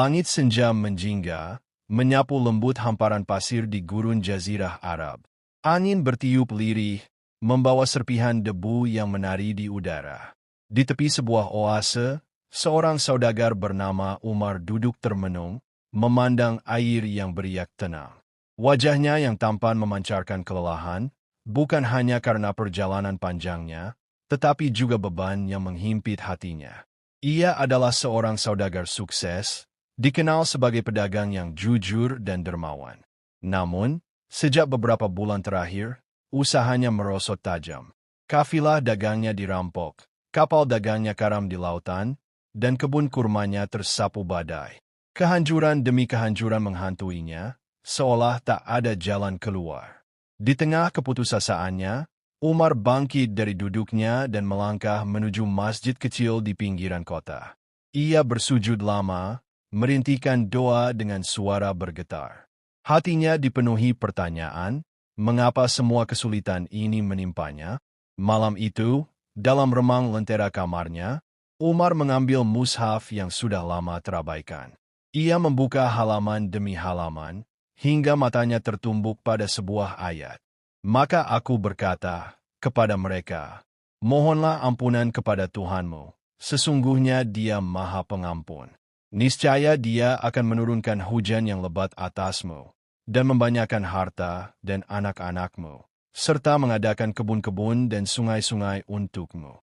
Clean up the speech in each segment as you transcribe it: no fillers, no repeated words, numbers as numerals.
Langit senja menjingga, menyapu lembut hamparan pasir di gurun Jazirah Arab. Angin bertiup lirih, membawa serpihan debu yang menari di udara. Di tepi sebuah oase, seorang saudagar bernama Umar duduk termenung, memandang air yang beriak tenang. Wajahnya yang tampan memancarkan kelelahan, bukan hanya karena perjalanan panjangnya, tetapi juga beban yang menghimpit hatinya. Ia adalah seorang saudagar sukses, dikenal sebagai pedagang yang jujur dan dermawan. Namun, sejak beberapa bulan terakhir, usahanya merosot tajam. Kafilah dagangnya dirampok, kapal dagangnya karam di lautan, dan kebun kurmanya tersapu badai. Kehancuran demi kehancuran menghantuinya, seolah tak ada jalan keluar. Di tengah keputusasaannya, Umar bangkit dari duduknya dan melangkah menuju masjid kecil di pinggiran kota. Ia bersujud lama, merintikan doa dengan suara bergetar. Hatinya dipenuhi pertanyaan, mengapa semua kesulitan ini menimpanya? Malam itu, dalam remang lentera kamarnya, Umar mengambil mushaf yang sudah lama terabaikan. Ia membuka halaman demi halaman, hingga matanya tertumbuk pada sebuah ayat. Maka aku berkata kepada mereka, mohonlah ampunan kepada Tuhanmu, sesungguhnya Dia Maha Pengampun. Niscaya Dia akan menurunkan hujan yang lebat atasmu, dan membanyakan harta dan anak-anakmu, serta mengadakan kebun-kebun dan sungai-sungai untukmu.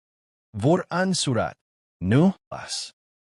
Quran Surat Nuh.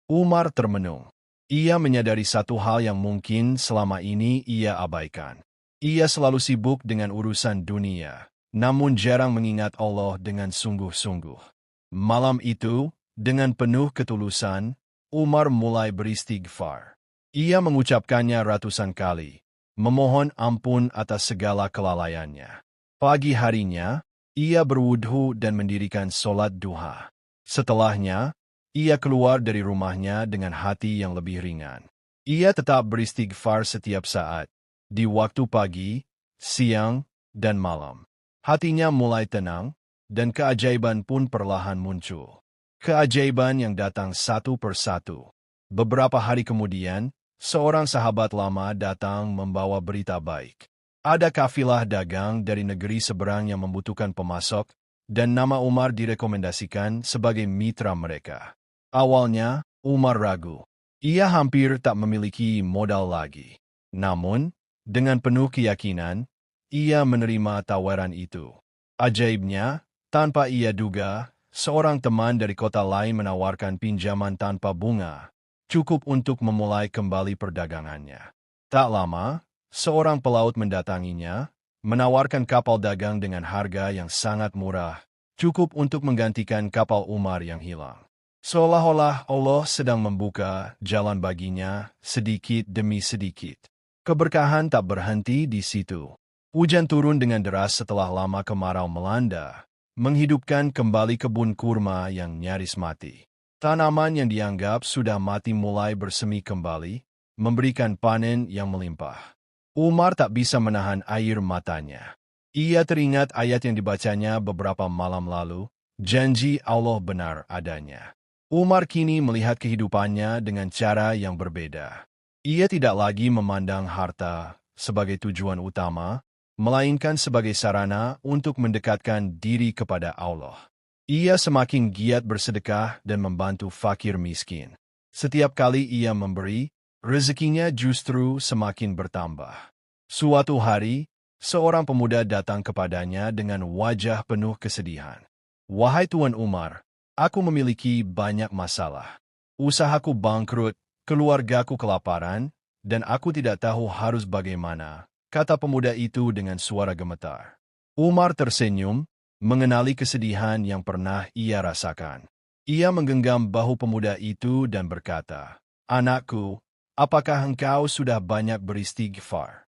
Umar termenung. Ia menyadari satu hal yang mungkin selama ini ia abaikan. Ia selalu sibuk dengan urusan dunia, namun jarang mengingat Allah dengan sungguh-sungguh. Malam itu, dengan penuh ketulusan, Umar mulai beristighfar. Ia mengucapkannya ratusan kali, memohon ampun atas segala kelalaiannya. Pagi harinya, ia berwudhu dan mendirikan sholat duha. Setelahnya, ia keluar dari rumahnya dengan hati yang lebih ringan. Ia tetap beristighfar setiap saat, di waktu pagi, siang, dan malam. Hatinya mulai tenang, dan keajaiban pun perlahan muncul. Keajaiban yang datang satu persatu. Beberapa hari kemudian, seorang sahabat lama datang membawa berita baik. Ada kafilah dagang dari negeri seberang yang membutuhkan pemasok, dan nama Umar direkomendasikan sebagai mitra mereka. Awalnya, Umar ragu. Ia hampir tak memiliki modal lagi. Namun, dengan penuh keyakinan, ia menerima tawaran itu. Ajaibnya, tanpa ia duga, seorang teman dari kota lain menawarkan pinjaman tanpa bunga, cukup untuk memulai kembali perdagangannya. Tak lama, seorang pelaut mendatanginya, menawarkan kapal dagang dengan harga yang sangat murah, cukup untuk menggantikan kapal Umar yang hilang. Seolah-olah Allah sedang membuka jalan baginya sedikit demi sedikit. Keberkahan tak berhenti di situ. Hujan turun dengan deras setelah lama kemarau melanda, menghidupkan kembali kebun kurma yang nyaris mati. Tanaman yang dianggap sudah mati mulai bersemi kembali, memberikan panen yang melimpah. Umar tak bisa menahan air matanya. Ia teringat ayat yang dibacanya beberapa malam lalu, janji Allah benar adanya. Umar kini melihat kehidupannya dengan cara yang berbeda. Ia tidak lagi memandang harta sebagai tujuan utama, melainkan sebagai sarana untuk mendekatkan diri kepada Allah. Ia semakin giat bersedekah dan membantu fakir miskin. Setiap kali ia memberi, rezekinya justru semakin bertambah. Suatu hari, seorang pemuda datang kepadanya dengan wajah penuh kesedihan. Wahai Tuan Umar, aku memiliki banyak masalah. Usahaku bangkrut, keluargaku kelaparan, dan aku tidak tahu harus bagaimana, kata pemuda itu dengan suara gemetar. Umar tersenyum, mengenali kesedihan yang pernah ia rasakan. Ia menggenggam bahu pemuda itu dan berkata, anakku, apakah engkau sudah banyak beristighfar?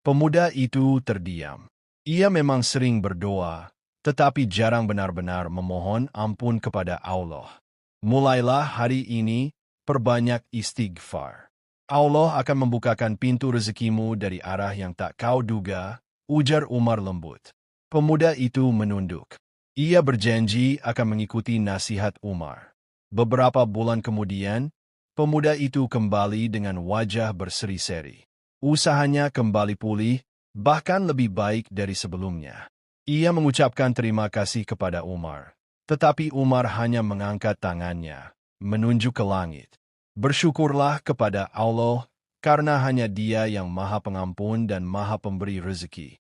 Pemuda itu terdiam. Ia memang sering berdoa, tetapi jarang benar-benar memohon ampun kepada Allah. Mulailah hari ini, perbanyak istighfar. Allah akan membukakan pintu rezekimu dari arah yang tak kau duga, ujar Umar lembut. Pemuda itu menunduk. Ia berjanji akan mengikuti nasihat Umar. Beberapa bulan kemudian, Pemuda itu kembali dengan wajah berseri-seri. Usahanya kembali pulih, bahkan lebih baik dari sebelumnya. Ia mengucapkan terima kasih kepada Umar. Tetapi Umar hanya mengangkat tangannya, menunjuk ke langit. Bersyukurlah kepada Allah, karena hanya Dia yang Maha Pengampun dan Maha Pemberi rezeki.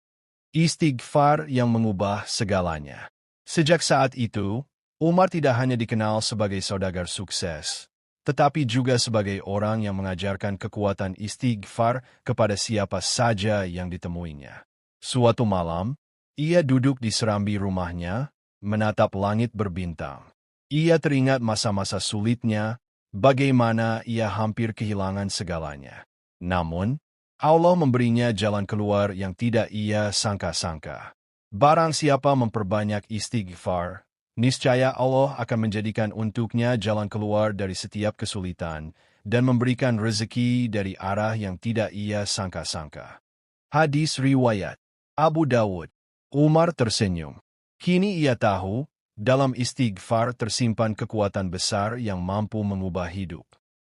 Istighfar yang mengubah segalanya. Sejak saat itu, Umar tidak hanya dikenal sebagai saudagar sukses, tetapi juga sebagai orang yang mengajarkan kekuatan istighfar kepada siapa saja yang ditemuinya. Suatu malam, ia duduk di serambi rumahnya, menatap langit berbintang. Ia teringat masa-masa sulitnya, bagaimana ia hampir kehilangan segalanya. Namun, Allah memberinya jalan keluar yang tidak ia sangka-sangka. Barang siapa memperbanyak istighfar, niscaya Allah akan menjadikan untuknya jalan keluar dari setiap kesulitan dan memberikan rezeki dari arah yang tidak ia sangka-sangka. Hadis Riwayat Abu Dawud. Umar tersenyum. Kini ia tahu, dalam istighfar tersimpan kekuatan besar yang mampu mengubah hidup.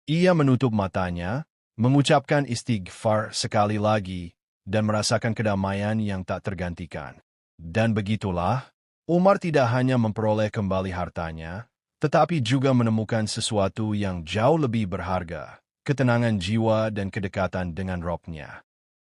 Ia menutup matanya, mengucapkan istighfar sekali lagi, dan merasakan kedamaian yang tak tergantikan. Dan begitulah, Umar tidak hanya memperoleh kembali hartanya, tetapi juga menemukan sesuatu yang jauh lebih berharga, ketenangan jiwa dan kedekatan dengan Rabb-Nya.